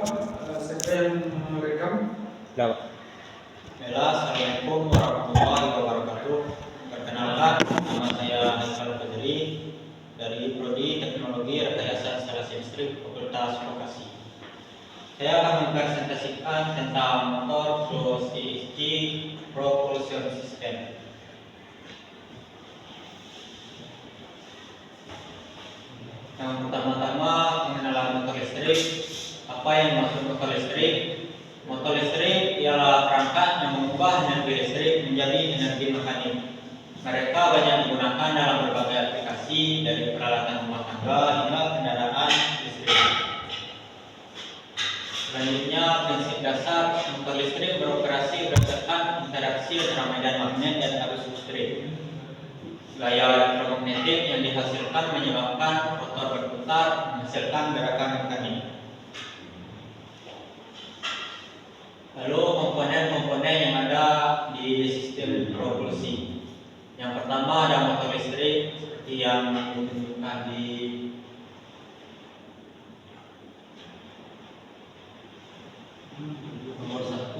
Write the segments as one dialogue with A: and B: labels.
A: Saya yang merekam.
B: Dapat.
C: Assalamualaikum warahmatullahi wabarakatuh. Perkenalkan, nama saya Haikal Fajri dari Prodi Teknologi Rekayasa Instalasi Listrik Fakultas Vokasi. Saya akan mempresentasikan tentang motor plus ESC propulsion system. Yang pertama-tama pengenalan motor listrik. Apa yang dimaksud motor listrik? Motor listrik ialah perangkat yang mengubah energi listrik menjadi energi mekanik. Mereka banyak digunakan dalam berbagai aplikasi, dari peralatan rumah tangga hingga kendaraan listrik. Selanjutnya, prinsip dasar motor listrik beroperasi berdasarkan interaksi antara medan magnet dan arus listrik. Gaya elektromagnetik yang dihasilkan menyebabkan rotor berputar, menghasilkan gerakan mekanik. Lalu komponen-komponen yang ada di sistem propulsi. Yang pertama ada motor listrik seperti yang ditunjukkan di nomor 1.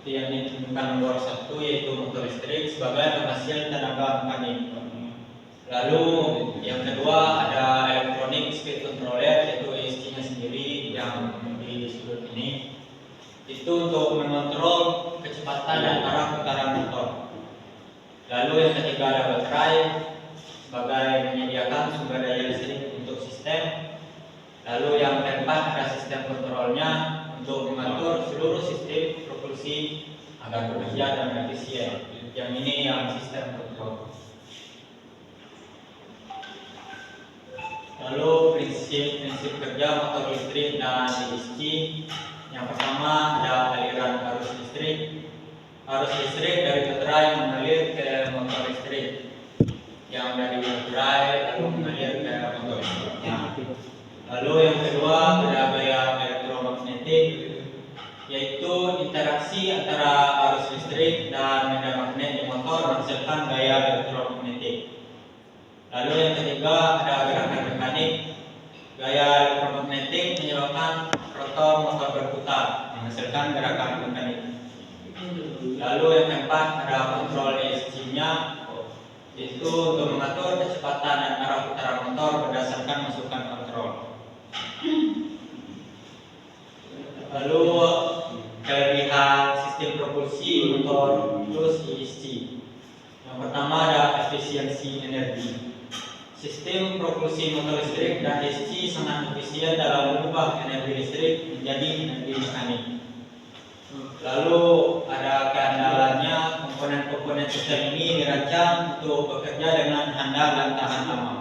C: Yang ditunjukkan nomor 1 yaitu motor listrik sebagai penghasil tenaga mekanik. Lalu yang kedua ada electronic speed controller, yaitu ESC-nya sendiri yang di sudut ini. Itu untuk mengontrol kecepatan dan arah putaran motor. Lalu yang ketiga ada baterai sebagai menyediakan sumber daya listrik untuk sistem. Lalu yang keempat ada sistem kontrolnya untuk mengatur seluruh sistem propulsi agar bekerja dan efisien. Yang ini yang sistem kontrol. Lalu prinsip kerja motor listrik dan ESC. Yang pertama ada aliran arus listrik. Arus listrik dari baterai mengalir ke motor listrik. Yang dari baterai lalu mengalir ke motor listriknya. Lalu yang kedua ada gaya elektromagnetik, yaitu interaksi antara arus listrik dan medan magnet di motor menghasilkan gaya elektromagnetik. Lalu yang ketiga ada gerakan mekanik. Gaya elektromagnetik menyebabkan rotor motor berputar, menghasilkan gerakan mekanik. Lalu yang keempat ada kontrol ESC-nya, yaitu untuk mengatur kecepatan dan arah putaran motor berdasarkan masukan kontrol. Lalu kelebihan sistem propulsi motor plus ESC. Yang pertama ada efisiensi energi. Sistem propulsi motor listrik dan ESC sangat efisien dalam mengubah energi listrik menjadi energi mekanik. Lalu ada keandalannya, komponen-komponen sistem ini dirancang untuk bekerja dengan handal dan tahan lama.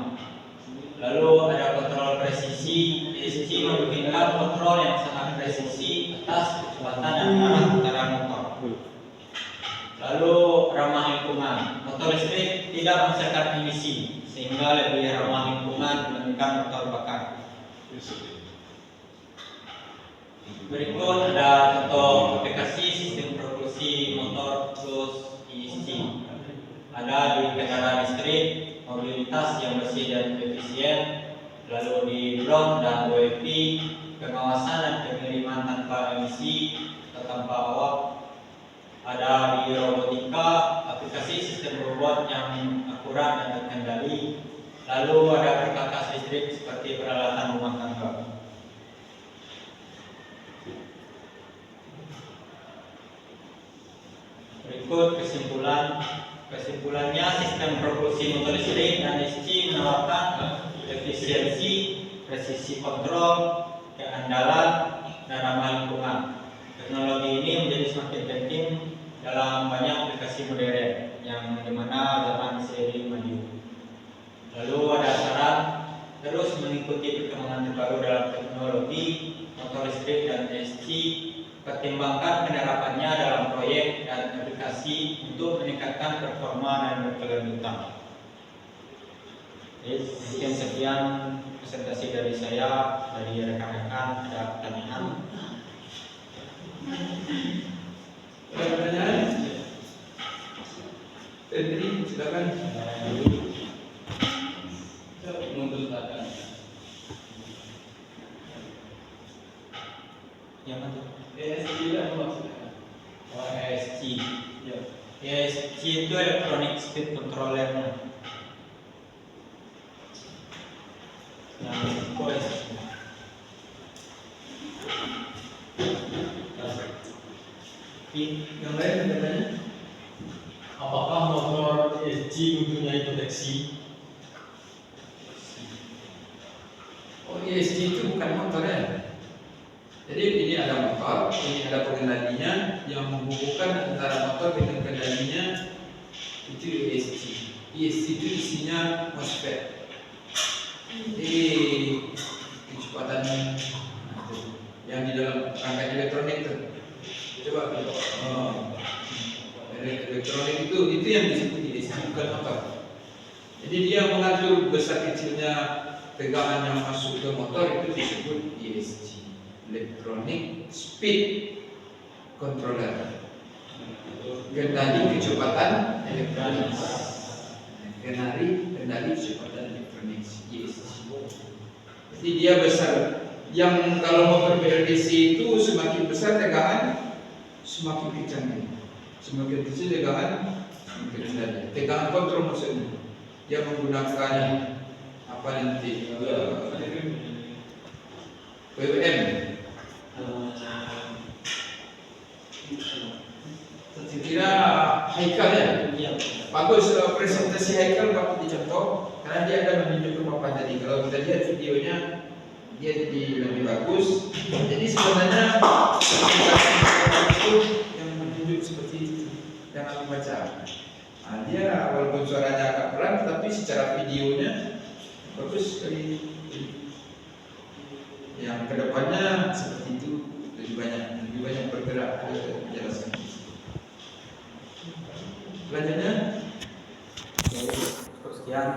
C: Lalu ada kontrol presisi. ESC memungkinkan kontrol yang sangat presisi atas kecepatan dan arah putaran motor. Lalu ramah lingkungan. Motor listrik tidak menghasilkan emisi, sehingga lebih ramah lingkungan dibandingkan motor bakar. Berikut ada contoh aplikasi sistem propulsi motor plus ESC. Ada di kendaraan listrik, mobilitas yang bersih dan efisien. Lalu di drone dan UAV, pengawasan dan pengiriman tanpa emisi atau tanpa awak. Ada di robotika, aplikasi sistem robot yang akurat dan terkendali. Lalu ada perkakas listrik seperti peralatan rumah tangga. Berikut kesimpulannya, sistem propulsi motor listrik dan ESC menawarkan efisiensi, presisi kontrol, keandalan, dan ramah lingkungan. Teknologi ini menjadi semakin penting dalam banyak aplikasi modern yang dimana zaman seiring maju. Lalu ada saran terus mengikuti perkembangan terbaru dalam teknologi motor listrik dan ESC, pertimbangkan penerapannya dalam proyek dan aplikasi untuk meningkatkan performa dan berkelanjutan. Mungkin sekian presentasi dari saya, dari rekan-rekan. Ada pertanyaan?
A: Ada pertanyaan? Febri, silakan. Mundur belakang.
C: Yang mana?
A: ESC lah maksudnya.
C: Oh, ESC.
A: Ya.
C: ESC itu electronic speed controllernya. Yang itu ESC.
A: Yang lain katanya?
B: Apakah motor ESC mempunyai proteksi?
A: Oh, ESC itu bukan motor ya. Jadi ini ada motor, ini ada pengendalinya yang menghubungkan antara motor dengan kendalinya itu ESC. ESC itu isinya MOSFET. Jadi kecepatan yang di dalam rangkaian elektronik itu. Coba elektronik itu yang disebut ESC, bukan motor. Jadi dia mengatur besar kecilnya tegangan yang masuk ke motor itu disebut ESC, Electronic Speed Controller. Kendali kecepatan elektronik. Kendali kecepatan elektronik ESC. Jadi dia besar. Yang kalau motor BLDC itu semakin besar tegangan, semakin kencang dia. Semakin kecil tegangan, semakin rendah dia. Tegangan kontrol maksudnya. Dia menggunakan apa nanti PWM. Saya kira Haikal ya. Bagus presentasi Haikal waktu dicontoh karena dia ada menunjuk ke papan tadi. Kalau kita lihat videonya dia lebih bagus. Jadi sebenarnya aplikasi itu yang menunjuk seperti itu, jangan membaca. Nah, dia walaupun suaranya agak pelan, tapi secara videonya bagus sekali. Yang kedepannya seperti itu lebih banyak bergerak menjelaskan. Selanjutnya,
C: Sekian.